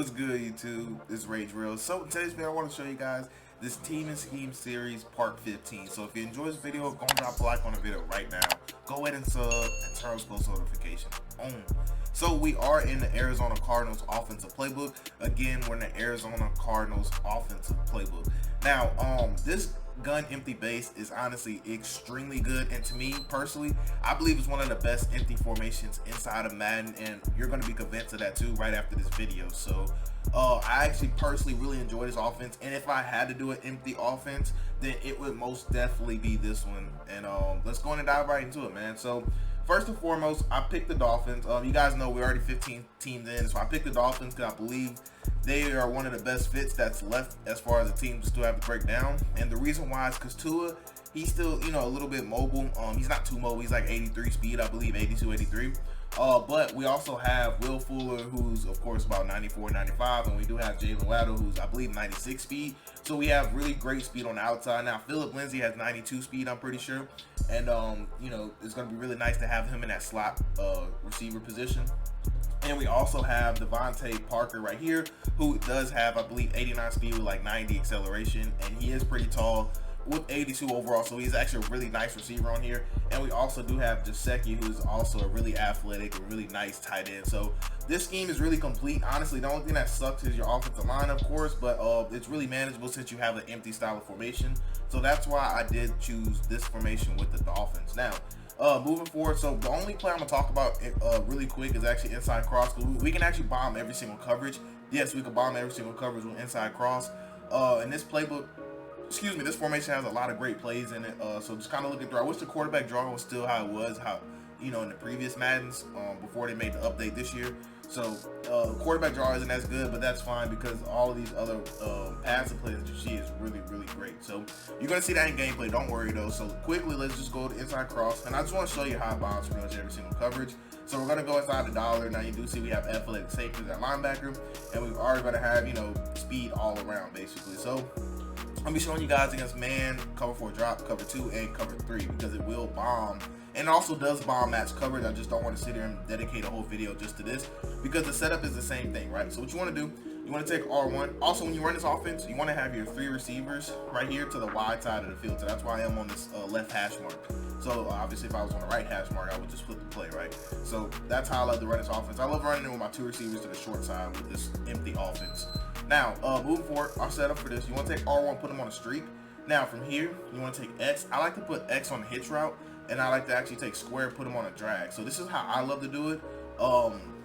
What's good, YouTube? It's Rage Real. So in today's video, I want to show you guys this Team and Scheme series part 15. So if you enjoy this video, go and drop a like on the video right now. Go ahead and sub and turn on post notifications on. So we are in the Arizona Cardinals offensive playbook. Again, we're in the Arizona Cardinals offensive playbook. Now, this gun empty base is honestly extremely good, and to me personally, I believe it's one of the best empty formations inside of Madden, and you're going to be convinced of that too right after this video. So I actually personally really enjoy this offense, and if I had to do an empty offense, then it would most definitely be this one. And let's go and dive right into it, man. So first and foremost, I picked the Dolphins. You guys know we're already 15 teams in, so I picked the Dolphins because I believe they are one of the best fits that's left as far as the teams still have to break down. And the reason why is because Tua, he's still, a little bit mobile. He's not too mobile. He's like 83 speed, I believe, 82, 83. But we also have Will Fuller, who's, of course, about 94, 95. And we do have Jalen Waddle, who's, I believe, 96 speed. So we have really great speed on the outside. Now, Phillip Lindsay has 92 speed, I'm pretty sure. And, it's going to be really nice to have him in that slot receiver position. And we also have Devontae Parker right here, who does have, I believe, 89 speed with like 90 acceleration. And he is pretty tall with 82 overall, so he's actually a really nice receiver on here. And we also do have Gesicki, who's also a really athletic and really nice tight end. So this scheme is really complete. Honestly, the only thing that sucks is your offensive line, of course, but it's really manageable since you have an empty style of formation. So that's why I did choose this formation with the Dolphins. Now, moving forward, so the only play I'm going to talk about really quick is actually inside cross. We can actually bomb every single coverage. Yes, we can bomb every single coverage with inside cross. In this playbook, this formation has a lot of great plays in it. So just kind of looking through. I wish the quarterback draw was still how it was, in the previous Maddens before they made the update this year. So quarterback draw isn't as good, but that's fine because all of these other passing plays that you see is really, really great. So you're going to see that in gameplay. Don't worry, though. So quickly, let's just go to inside cross. And I just want to show you how it bombs pretty much every single coverage. So we're going to go inside the dollar. Now you do see we have athletic safeties at linebacker. And we're already going to have, speed all around, basically. So I'll be showing you guys against man, cover 4 drop, cover 2, and cover 3 because it will bomb. And it also does bomb match coverage. I just don't want to sit here and dedicate a whole video just to this because the setup is the same thing, right? So what you want to do, you want to take R1. Also, when you run this offense, you want to have your 3 receivers right here to the wide side of the field. So that's why I am on this left hash mark. So obviously, if I was on the right hash mark, I would just flip the play, right? So that's how I love to run this offense. I love running it with my 2 receivers to the short side with this empty offense. Now, moving forward, our setup for this, you want to take R1, put them on a streak. Now, from here, you want to take X. I like to put X on the hitch route, and I like to actually take square, put them on a drag. So this is how I love to do it.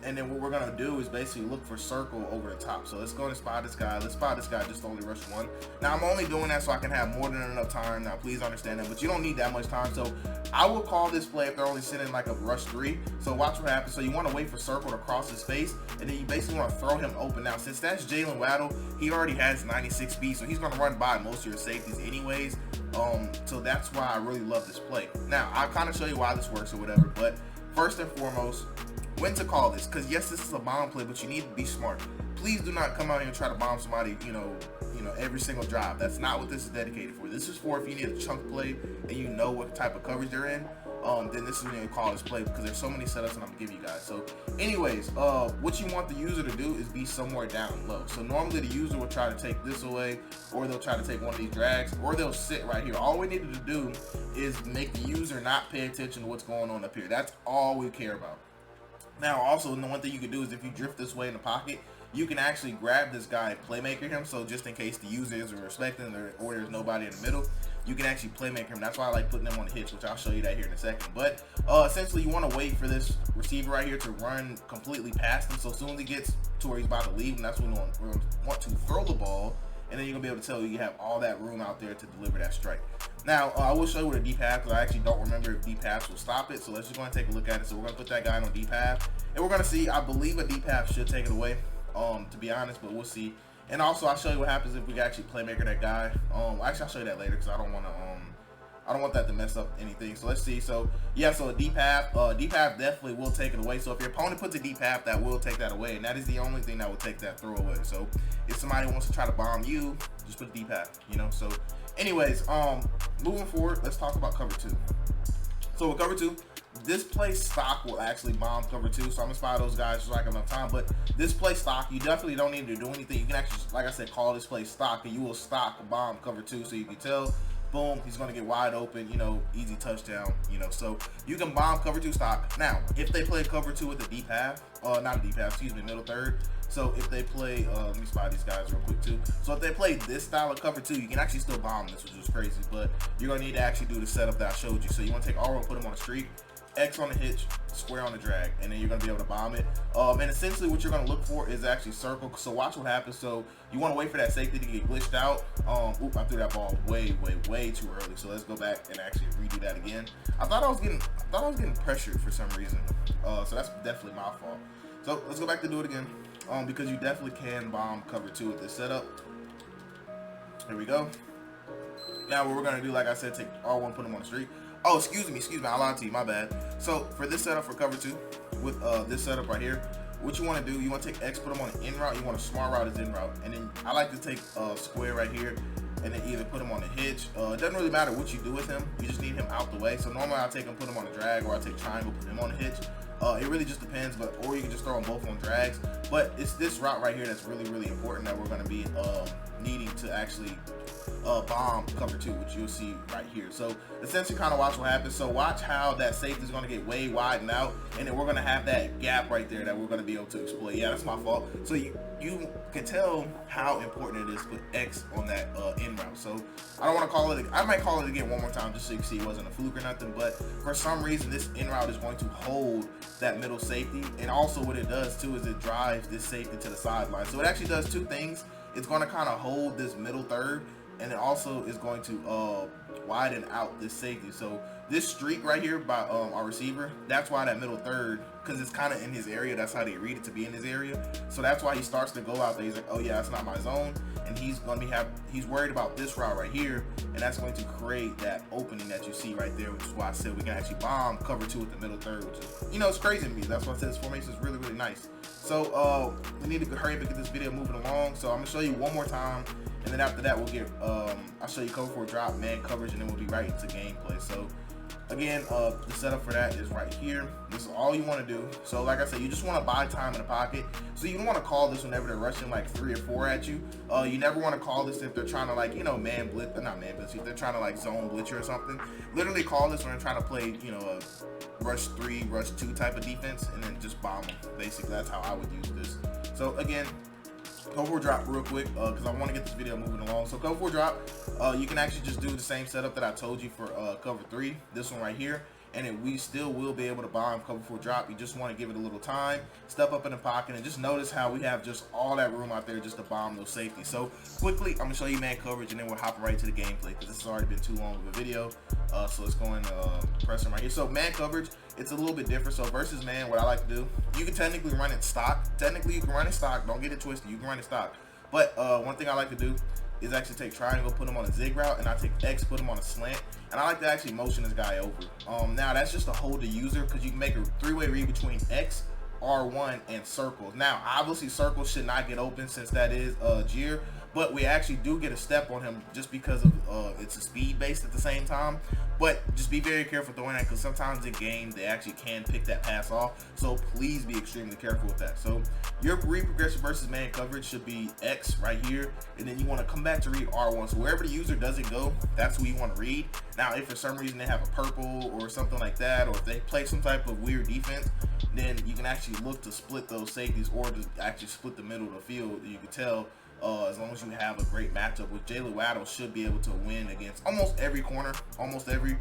And then what we're going to do is basically look for circle over the top. So let's go and spot this guy. Let's spot this guy, just only rush 1. Now, I'm only doing that so I can have more than enough time. Now, please understand that, but you don't need that much time. So I will call this play if they're only sitting like a rush 3. So watch what happens. So you want to wait for circle to cross his face, and then you basically want to throw him open. Now, since that's Jalen Waddle, he already has 96 speed, so he's going to run by most of your safeties anyways. So that's why I really love this play. Now, I'll kind of show you why this works or whatever, but first and foremost, when to call this, because yes, this is a bomb play, but you need to be smart. Please do not come out here and try to bomb somebody, every single drive. That's not what this is dedicated for. This is for if you need a chunk play and you know what type of coverage they're in, then this is when you call this play because there's so many setups that I'm gonna give you guys. So anyways, what you want the user to do is be somewhere down low. So normally the user will try to take this away, or they'll try to take one of these drags, or they'll sit right here. All we needed to do is make the user not pay attention to what's going on up here. That's all we care about. Now, also, the one thing you can do is if you drift this way in the pocket, you can actually grab this guy and playmaker him. So just in case the user isn't respecting or there's nobody in the middle, you can actually playmaker him. That's why I like putting them on the hitch, which I'll show you that here in a second. But essentially, you want to wait for this receiver right here to run completely past him. So as soon as he gets to where he's about to leave, and that's when we want to throw the ball, and then you're going to be able to tell you have all that room out there to deliver that strike. Now, I will show you what a deep half, because I actually don't remember if deep halves will stop it. So let's just go and take a look at it. So we're going to put that guy on deep half, and we're going to see, I believe a deep half should take it away, to be honest, but we'll see. And also, I'll show you what happens if we actually playmaker that guy. Actually, I'll show you that later, because I don't want that to mess up anything. So let's see. So yeah, so a deep half definitely will take it away. So if your opponent puts a deep half, that will take that away, and that is the only thing that will take that throw away. So if somebody wants to try to bomb you, just put a deep half, So anyways, moving forward, let's talk about cover 2. So with cover 2, this play stock will actually bomb cover 2, so I'm gonna spy those guys just like enough time. But this play stock, you definitely don't need to do anything. You can actually, like I said, call this play stock, and you will stock bomb cover 2, so you can tell, boom, he's gonna get wide open, you know, easy touchdown, you know. So you can bomb cover 2 stock. Now, if they play cover 2 with a deep half, not a deep half, excuse me, middle third. So if they play, let me spy these guys real quick too. So if they play this style of cover 2, you can actually still bomb this, which is crazy. But you're gonna need to actually do the setup that I showed you. So you want to take R1, put him on a streak, X on the hitch, square on the drag, and then you're gonna be able to bomb it. And essentially what you're gonna look for is actually circle. So watch what happens. So you want to wait for that safety to get glitched out. Oop, I threw that ball way too early. So let's go back and actually redo that again. I thought I was getting pressured for some reason. So that's definitely my fault. So let's go back to do it again. Because you definitely can bomb cover 2 with this setup. Here we go. Now what we're gonna do, like I said, take R1, put him on the streak. Oh, excuse me, I lied to you, my bad. So for this setup for cover 2, with this setup right here, what you want to do, you want to take X, put him on an in route. You want a smart route as in route, and then I like to take square right here, and then either put him on a hitch. It doesn't really matter what you do with him. You just need him out the way. So normally I take him, put him on a drag, or I take triangle, put him on a hitch. It really just depends, or you can just throw them both on drags. But it's this route right here that's really important that we're going to be needing to actually bomb cover 2, which you'll see right here. So essentially kind of watch what happens. So watch how that safety is going to get way widened out, and then we're going to have that gap right there that we're going to be able to exploit. Yeah, that's my fault. So you can tell how important it is to put X on that in route. So I don't want to call it, I might call it again one more time just so you can see it wasn't a fluke or nothing, but for some reason this in route is going to hold that middle safety, and also what it does too is it drives this safety to the sideline. So it actually does 2 things. It's going to kind of hold this middle third, and it also is going to widen out this safety. So this streak right here by our receiver, that's why that middle third, because it's kind of in his area. That's how they read it to be in his area. So that's why he starts to go out there. He's like, oh yeah, that's not my zone, and he's going to he's worried about this route right here, and that's going to create that opening that you see right there, which is why I said we can actually bomb cover 2 with the middle third, which is, you know, it's crazy to me. That's why I said this formation is really nice. So we need to hurry up and get this video moving along. So I'm gonna show you one more time, and then after that we'll get I'll show you cover 4 drop, man coverage, and then we'll be right into gameplay. So again, the setup for that is right here. This is all you want to do. So like I said, you just want to buy time in the pocket. So you don't want to call this whenever they're rushing like 3 or 4 at you. You never want to call this if they're trying to, like, you know, man blitz, not man blitz, if they're trying to like zone blitz you or something. Literally call this when they're trying to play, you know, a rush 3, rush 2 type of defense, and then just bomb them. Basically, that's how I would use this. So again, cover 4 drop real quick, because I want to get this video moving along. So cover 4 drop, you can actually just do the same setup that I told you for cover 3, this one right here, and then we still will be able to bomb cover 4 drop. You just want to give it a little time, step up in the pocket, and just notice how we have just all that room out there just to bomb those safeties. So quickly, I'm going to show you man coverage, and then we'll hop right to the gameplay, because this has already been too long of a video. So let's go into press them right here. So man coverage, it's a little bit different. So versus man, what I like to do, you can technically run it stock. Technically, you can run it stock. Don't get it twisted. You can run it stock. But one thing I like to do is actually take triangle, put him on a zig route, and I take X, put him on a slant, and I like to actually motion this guy over. Now that's just to hold the user, because you can make a 3-way read between X, R1, and circles. Now obviously circles should not get open since that is Jeer, but we actually do get a step on him just because of it's a speed based at the same time. But just be very careful throwing that, because sometimes in game they actually can pick that pass off, so please be extremely careful with that. So your read progression versus man coverage should be X right here, and then you want to come back to read R1. So wherever the user doesn't go, that's who you want to read. Now if for some reason they have a purple or something like that, or if they play some type of weird defense, then you can actually look to split those safeties, or just actually split the middle of the field. You can tell as long as you have a great matchup with Jalen Waddle, should be able to win against almost every corner, almost every,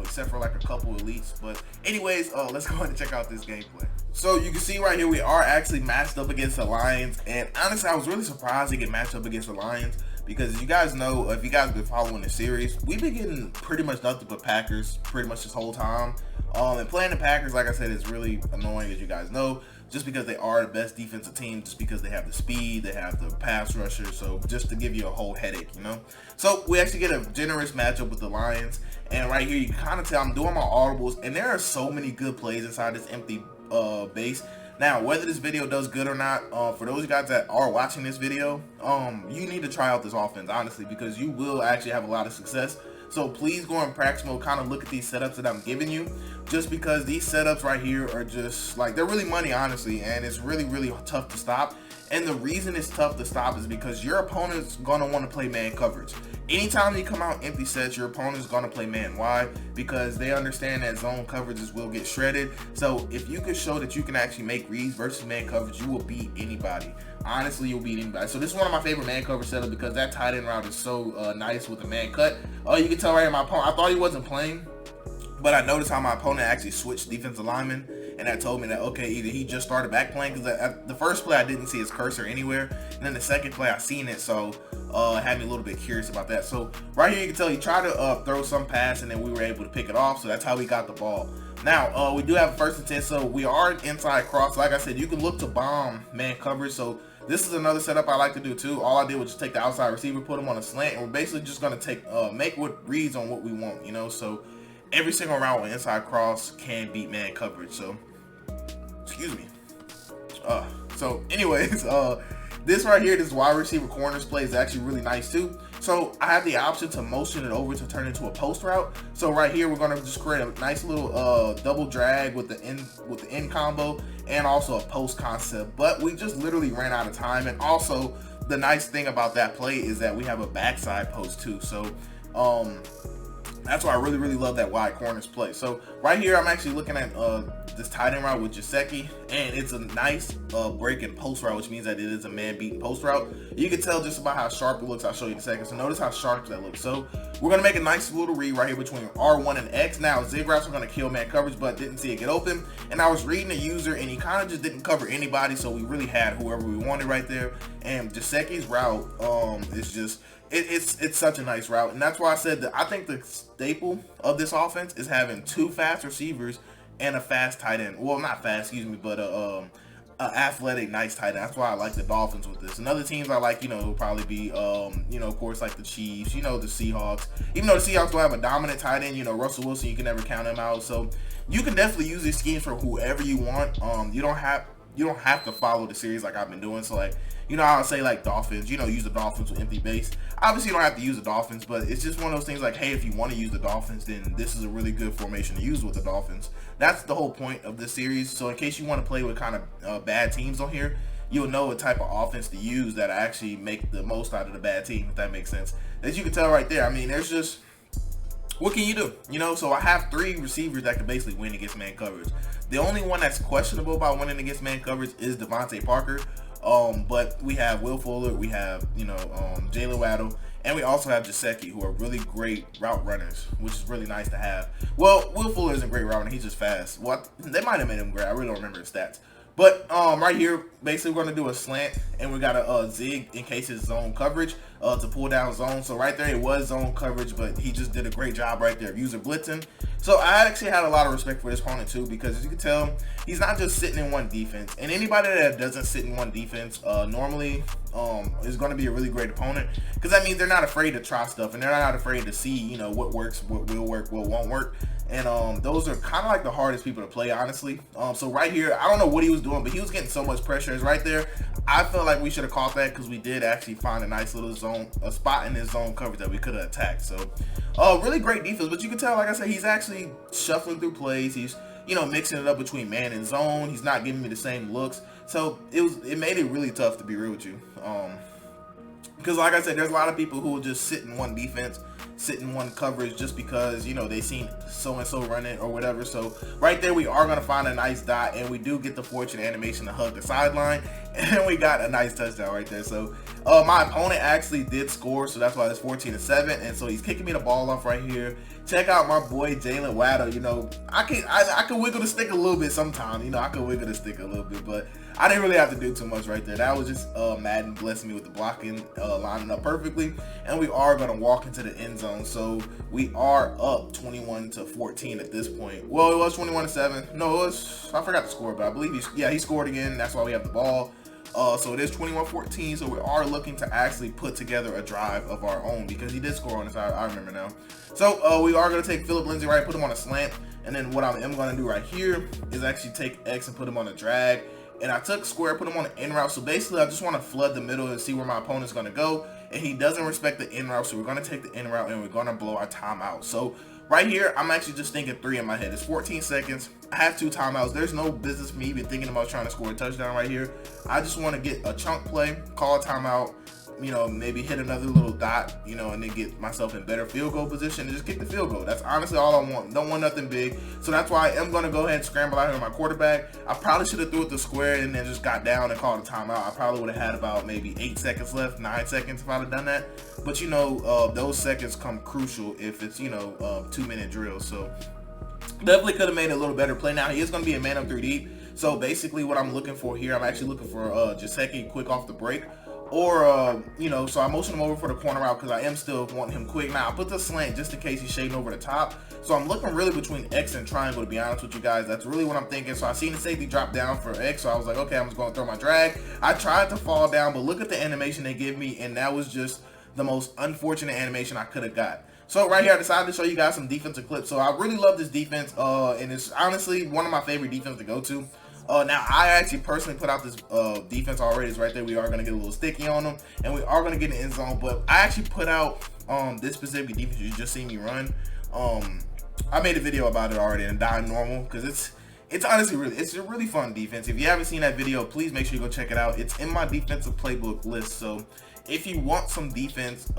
except for like a couple elites. But anyways, let's go ahead and check out this gameplay. So you can see right here, we are actually matched up against the Lions, and honestly, I was really surprised to get matched up against the Lions, because as you guys know, if you guys have been following the series, we've been getting pretty much nothing but Packers pretty much this whole time. And playing the Packers, like I said, is really annoying, as you guys know, just because they are the best defensive team, just because they have the speed, they have the pass rusher, so just to give you a whole headache, you know? So we actually get a generous matchup with the Lions, and right here you can kind of tell I'm doing my audibles, and there are so many good plays inside this empty base. Now, whether this video does good or not, for those guys that are watching this video, you need to try out this offense, honestly, because you will actually have a lot of success. So please go in practice mode, kind of look at these setups that I'm giving you, just because these setups right here are just like, they're really money, honestly, and it's really tough to stop. And the reason it's tough to stop is because your opponent's gonna want to play man coverage. Anytime you come out empty sets, your opponent's gonna play man. Why? Because they understand that zone coverages will get shredded. So if you can show that you can actually make reads versus man coverage, you will beat anybody. Honestly, you'll beat anybody. So this is one of my favorite man coverage setups because that tight end route is so nice with the man cut. Oh, you can tell right here, my opponent, I thought he wasn't playing, but I noticed how my opponent actually switched defensive linemen, and that told me that, okay, either he just started back playing, because the first play I didn't see his cursor anywhere, and then the second play I seen it, so it had me a little bit curious about that. So right here you can tell he tried to throw some pass, and then we were able to pick it off, so that's how we got the ball. Now we do have a 1st and 10, so we are inside cross. Like I said, you can look to bomb man coverage, so this is another setup I like to do too. All I did was just take the outside receiver, put him on a slant, and we're basically just going to take make what reads on what we want, you know. So every single round with inside cross can beat man coverage. So excuse me. So anyways, this right here, this wide receiver corners play is actually really nice too. So I have the option to motion it over to turn into a post route. So right here, we're gonna just create a nice little double drag with the end combo and also a post concept. But we just literally ran out of time. And also the nice thing about that play is that we have a backside post too. So that's why I really love that wide corners play. So right here, I'm actually looking at this tight end route with Gesicki, and it's a nice break and post route, which means that it is a man beating post route. You can tell just about how sharp it looks. I'll show you in a second. So notice how sharp that looks. So we're gonna make a nice little read right here between R1 and X. Now zig routes are gonna kill man coverage, but didn't see it get open. And I was reading the user, and he kind of just didn't cover anybody, so we really had whoever we wanted right there. And Gesicki's route is just, it's such a nice route, and that's why I said that I think the staple of this offense is having 2 fast receivers and a fast tight end. Well, not fast, excuse me, but a athletic, nice tight end. That's why I like the Dolphins with this. And other teams I like, you know, will probably be, you know, of course, like the Chiefs, you know, the Seahawks. Even though the Seahawks will have a dominant tight end, you know, Russell Wilson, you can never count him out. So you can definitely use these schemes for whoever you want. You don't have to follow the series like I've been doing. So like, you know, I'll say like Dolphins, you know, use the Dolphins with empty base. Obviously you don't have to use the Dolphins, but it's just one of those things like, hey, if you want to use the Dolphins, then this is a really good formation to use with the Dolphins. That's the whole point of this series. So in case you want to play with kind of bad teams on here, you'll know what type of offense to use that actually make the most out of the bad team, if that makes sense. As you can tell right there, I mean, there's just, what can you do? You know, so I have 3 receivers that can basically win against man coverage. The only one that's questionable about winning against man coverage is Devontae Parker. But we have Will Fuller, we have, you know, Jalen Waddle, and we also have Gesicki, who are really great route runners, which is really nice to have. Well, Will Fuller isn't a great route runner, he's just fast. Well, they might have made him great, I really don't remember his stats. But right here, basically we're going to do a slant, and we got a zig in case it's zone coverage to pull down zone. So right there, it was zone coverage, but he just did a great job right there of user blitzing. So I actually had a lot of respect for this opponent too, because as you can tell, he's not just sitting in one defense. And anybody that doesn't sit in one defense normally is going to be a really great opponent, because that means they're not afraid to try stuff, and they're not afraid to see, you know, what works, what will work, what won't work. And those are kind of like the hardest people to play, honestly. So right here, I don't know what he was doing, but he was getting so much pressure. It's right there. I felt like we should have caught that, because we did actually find a nice little zone, a spot in his zone coverage that we could have attacked. So really great defense. But you can tell, like I said, he's actually shuffling through plays. He's, you know, mixing it up between man and zone. He's not giving me the same looks. So it made it really tough, to be real with you. Because like I said, there's a lot of people who will just sit in one defense, sit in one coverage just because, you know, they seen so-and-so run it or whatever. So right there, we are going to find a nice dot, and we do get the fortunate animation to hug the sideline, and we got a nice touchdown right there. So my opponent actually did score, so that's why it's 14-7, and so he's kicking me the ball off right here. Check out my boy Jalen Waddle. You know, I can wiggle the stick a little bit sometimes. You know, I can wiggle the stick a little bit, but I didn't really have to do too much right there. That was just Madden blessing me with the blocking, lining up perfectly, and we are going to walk into the end zone. So we are up 21-14 at this point. Well, it was 21-7. No, it was, I forgot the score, but I believe he scored again. That's why we have the ball. So it is 21-14. So we are looking to actually put together a drive of our own, because he did score on this. I remember now. So we are going to take Phillip Lindsay, right, put him on a slant, and then what I am going to do right here is actually take X and put him on a drag. And I took square, put him on an in route. So basically, I just want to flood the middle and see where my opponent's going to go. and he doesn't respect the in route, so we're going to take the in route and we're going to blow our timeout. So right here, I'm actually just thinking 3 in my head. It's 14 seconds. I have 2 timeouts. There's no business for me even thinking about trying to score a touchdown right here. I just want to get a chunk play, call a timeout, you know, maybe hit another little dot, you know, and then get myself in better field goal position and just get the field goal. That's honestly all I want. Don't want nothing big. So that's why I am going to go ahead and scramble out here with my quarterback. I probably should have threw it the square and then just got down and called a timeout. I probably would have had about maybe 8 seconds left, 9 seconds if I'd have done that. But, you know, those seconds come crucial if it's, you know, 2-minute drills. So definitely could have made a little better play. Now, he is going to be a man up 3 deep. So basically what I'm looking for here, I'm actually looking for just taking quick off the break. Or, you know, so I motion him over for the corner route because I am still wanting him quick. Now, I put the slant just in case he's shading over the top. So I'm looking really between X and triangle, to be honest with you guys. That's really what I'm thinking. So I seen the safety drop down for X, so I was like, okay, I'm just going to throw my drag. I tried to fall down, but look at the animation they give me, and that was just the most unfortunate animation I could have got. So right here, I decided to show you guys some defensive clips. So I really love this defense, and it's honestly one of my favorite defenses to go to. Now, I actually personally put out this defense already. It's right there. We are going to get a little sticky on them, and we are going to get an end zone. But I actually put out this specific defense you just seen me run. I made a video about it already in Dime Normal because it's honestly it's a really fun defense. If you haven't seen that video, please make sure you go check it out. It's in my defensive playbook list. So if you want some defense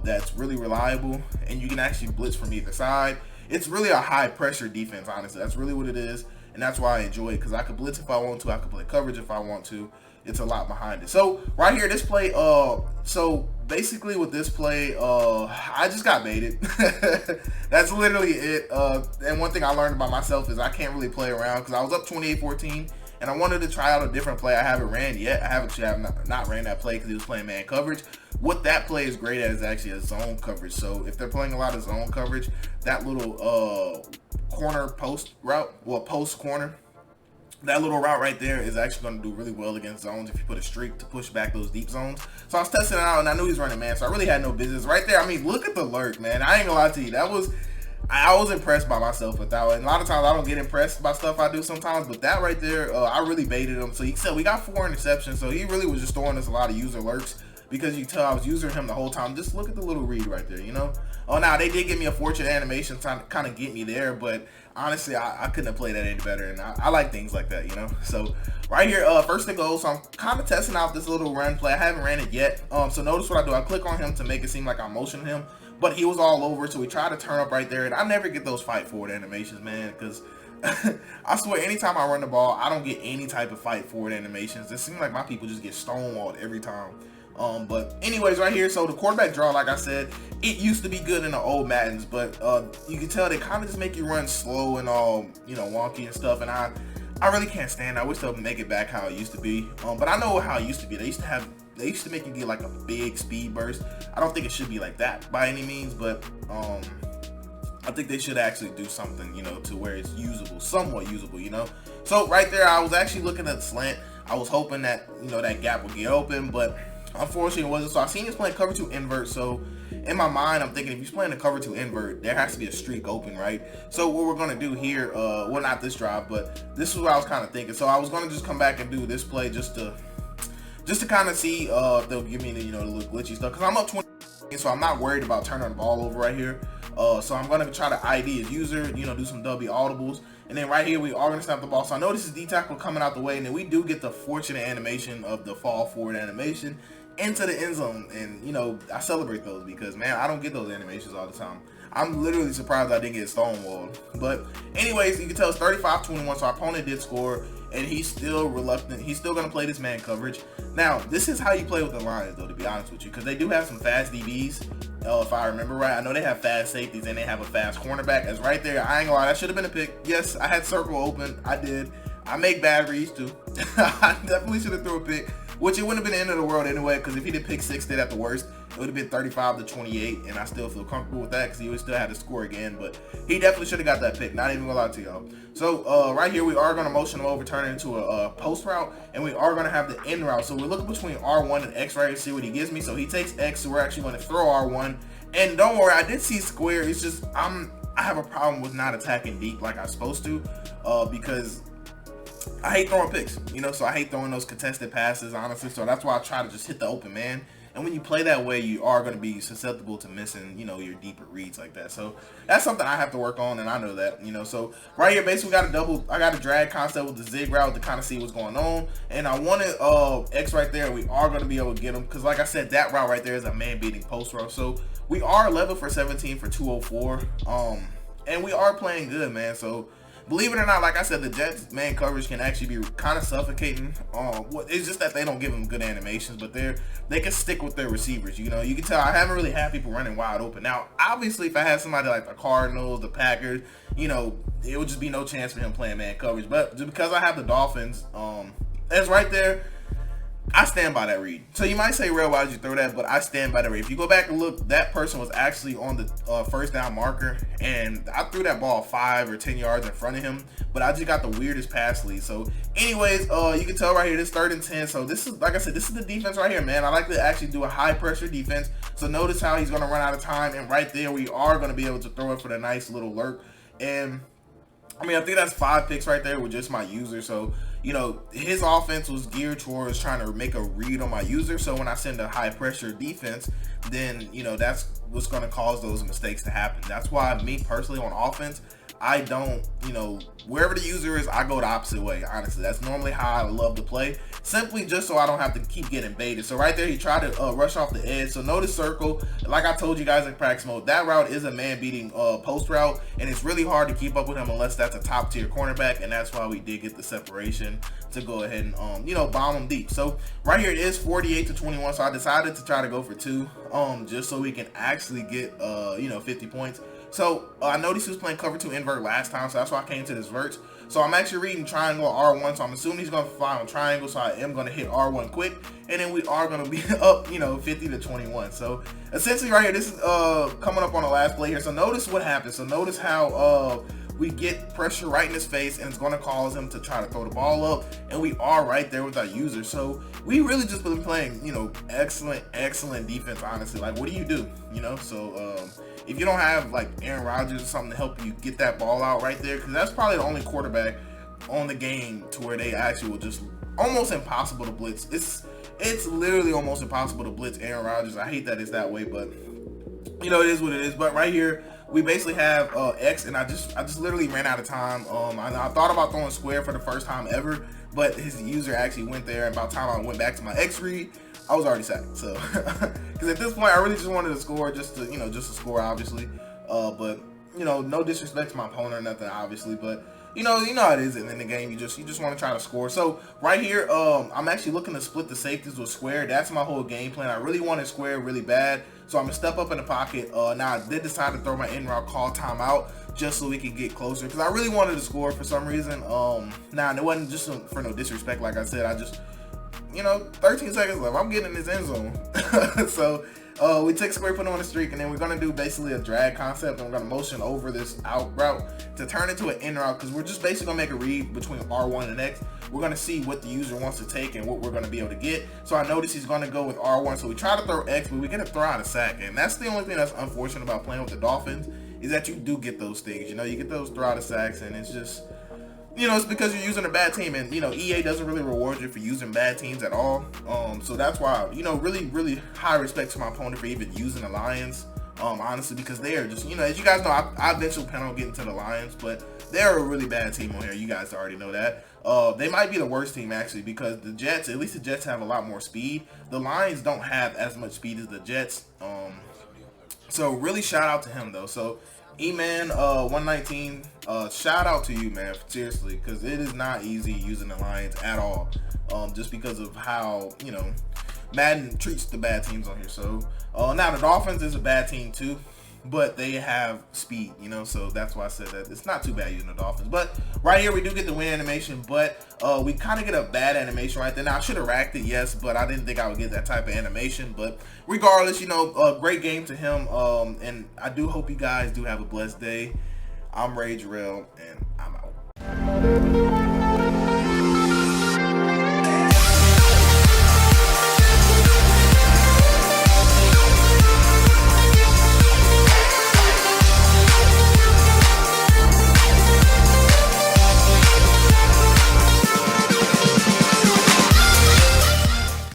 that's really reliable and you can actually blitz from either side, it's really a high pressure defense, honestly. That's really what it is. And that's why I enjoy it, because I could blitz if I want to, I could play coverage if I want to. It's a lot behind it. So right here, this play, so basically with this play, I just got baited. That's literally it. And one thing I learned about myself is I can't really play around, because I was up 28-14 and I wanted to try out a different play I haven't ran yet. I haven't not ran that play because he was playing man coverage. What that play is great at is actually a zone coverage. So if they're playing a lot of zone coverage, that little corner post route, well, post corner, that little route right there is actually going to do really well against zones if you put a streak to push back those deep zones. So I was testing it out and I knew he was running man, so I really had no business right there. I mean, look at the lurk, man. I ain't gonna lie to you, I was impressed by myself with that one. And a lot of times I don't get impressed by stuff I do sometimes, but that right there, I really baited him. So you can tell we got 4 interceptions, so he really was just throwing us a lot of user lurks, because you tell I was using him the whole time. Just look at the little read right there, you know? Oh, now they did give me a fortunate animation to kind of get me there, but honestly, I couldn't have played that any better, and I like things like that, you know? So right here, first and goal, so I'm kind of testing out this little run play. I haven't ran it yet, so notice what I do. I click on him to make it seem like I'm motioning him, but he was all over, so we try to turn up right there, and I never get those fight forward animations, man, because I swear, anytime I run the ball, I don't get any type of fight forward animations. It seems like my people just get stonewalled every time. But anyways, right here, so the quarterback draw, like I said, it used to be good in the old Maddens, but you can tell they kind of just make you run slow and all, you know, wonky and stuff, and I really can't stand it. I wish they'll make it back how it used to be. But I know how it used to be. They used to make you get like a big speed burst. I don't think it should be like that by any means, but I think they should actually do something, you know, to where it's usable, somewhat usable, you know. So right there, I was actually looking at the slant. I was hoping that, you know, that gap would get open, but unfortunately it wasn't. So I seen he's playing cover 2 invert, so in my mind I'm thinking if he's playing a cover 2 invert, there has to be a streak open, right? So what we're going to do here, well, not this drive, but this is what I was kind of thinking. So I was going to just come back and do this play just to kind of see if they'll give me the, you know, the little glitchy stuff, because I'm up 20, so I'm not worried about turning the ball over right here. So I'm going to try to ID his user, you know, do some W audibles. And then right here, we are going to snap the ball. So I know this is D-tackle coming out the way. And then we do get the fortunate animation of the fall forward animation into the end zone. And, you know, I celebrate those because, man, I don't get those animations all the time. I'm literally surprised I didn't get stonewalled. But anyways, you can tell it's 35-21. So our opponent did score. And he's still reluctant. He's still going to play this man coverage. Now, this is how you play with the Lions, though, to be honest with you. Because they do have some fast DBs, if I remember right. I know they have fast safeties and they have a fast cornerback. That's right there. I ain't gonna lie, that should have been a pick. Yes, I had circle open. I did. I make bad reads, too. I definitely should have threw a pick, which it wouldn't have been the end of the world anyway. Because if he did pick 6 at the worst, it would have been 35-28. And I still feel comfortable with that because he would still have to score again. But he definitely should have got that pick. Not even gonna lie to y'all. So right here, we are going to motion him over, turn it into a post route, and we are going to have the in route. So we're looking between R1 and X right here to see what he gives me. So he takes X, so we're actually going to throw R1. And don't worry, I did see square. It's just I have a problem with not attacking deep like I'm supposed to, because I hate throwing picks, you know. So I hate throwing those contested passes, honestly. So that's why I try to just hit the open man. And when you play that way, you are going to be susceptible to missing, you know, your deeper reads like that. So that's something I have to work on, and I know that, you know. So right here, basically, I got a drag concept with the zig route to kind of see what's going on. And I wanted X right there. We are going to be able to get him because, like I said, that route right there is a man-beating post route. So we are level for 17 for 204. And we are playing good, man. So believe it or not, like I said, the Jets man coverage can actually be kind of suffocating. It's just that they don't give them good animations, but they can stick with their receivers. You know, you can tell I haven't really had people running wide open. Now, obviously, if I had somebody like the Cardinals, the Packers, you know, it would just be no chance for him playing man coverage. But just because I have the Dolphins, that's right there. I stand by that read. So you might say, Real, why did you throw that? But I stand by that read. If you go back and look, that person was actually on the first down marker, and I threw that ball 5 or 10 yards in front of him, but I just got the weirdest pass lead. So anyways, you can tell right here, this 3rd and 10. So this is, like I said, this is the defense right here, man. I like to actually do a high pressure defense. So notice how he's going to run out of time, and right there we are going to be able to throw it for the nice little lurk. And I mean, I think that's 5 picks right there with just my user. So, you know, his offense was geared towards trying to make a read on my user. So when I send a high pressure defense, then, you know, that's what's going to cause those mistakes to happen. That's why me personally on offense, I don't, you know, wherever the user is, I go the opposite way, honestly. That's normally how I love to play, simply just so I don't have to keep getting baited. So right there, he tried to rush off the edge. So notice circle. Like I told you guys in practice mode, that route is a man-beating post route, and it's really hard to keep up with him unless that's a top-tier cornerback, and that's why we did get the separation to go ahead and, you know, bomb him deep. So right here it is 48-21, so I decided to try to go for 2, just so we can actually get, you know, 50 points. So I noticed he was playing cover 2 invert last time, so that's why I came to this verts. So I'm actually reading triangle R1, so I'm assuming he's going to fly on triangle, so I am going to hit R1 quick, and then we are going to be up, you know, 50-21. So essentially right here, this is coming up on the last play here. So notice what happens. So notice how we get pressure right in his face, and it's going to cause him to try to throw the ball up, and we are right there with our user. So we really just been playing, you know, excellent defense, honestly. Like, what do? You know, so if you don't have like Aaron Rodgers or something to help you get that ball out right there, because that's probably the only quarterback on the game to where they actually will just almost impossible to blitz. It's literally almost impossible to blitz Aaron Rodgers. I hate that it's that way, but you know, it is what it is. But right here, we basically have X, and I just literally ran out of time. I thought about throwing square for the first time ever, but his user actually went there, and by the time I went back to my X read, I was already sacked. So because at this point I really just wanted to score, just to score, obviously. But you know, no disrespect to my opponent or nothing, obviously, but you know how it is in the game. You just want to try to score. So right here, I'm actually looking to split the safeties with square. That's my whole game plan. I really wanted square really bad, so I'm gonna step up in the pocket. Now I did decide to throw my in route, call timeout, just so we can get closer, because I really wanted to score for some reason. Now it wasn't just for no disrespect. Like I said, I just, you know, 13 seconds left, I'm getting in this end zone. So we take square, put him on the streak, and then we're going to do basically a drag concept, and we're going to motion over this out route to turn into an in route, because we're just basically going to make a read between R1 and X. We're going to see what the user wants to take and what we're going to be able to get. So I notice he's going to go with R1, so we try to throw X, but we get to throw out a sack, and that's the only thing that's unfortunate about playing with the Dolphins, is that you do get those things. You know, you get those throw out of sacks, and it's just, you know, it's because you're using a bad team, and you know, EA doesn't really reward you for using bad teams at all. So that's why, you know, really high respect to my opponent for even using the Lions. Honestly, because they are just, you know, as you guys know, I eventually plan on getting to the Lions, but they're a really bad team on here. You guys already know that. They might be the worst team actually, because the Jets, at least the Jets have a lot more speed. The Lions don't have as much speed as the Jets. So really shout out to him though. So E-Man 119, shout out to you, man, seriously, because it is not easy using the Lions at all, just because of how, you know, Madden treats the bad teams on here. So now the Dolphins is a bad team too, but they have speed, you know, so that's why I said that it's not too bad using the Dolphins. But right here we do get the win animation, but we kind of get a bad animation right there. Now I should have racked it, yes, but I didn't think I would get that type of animation. But regardless, you know, great game to him, and I do hope you guys do have a blessed day. I'm Ray Jarrell, and I'm out.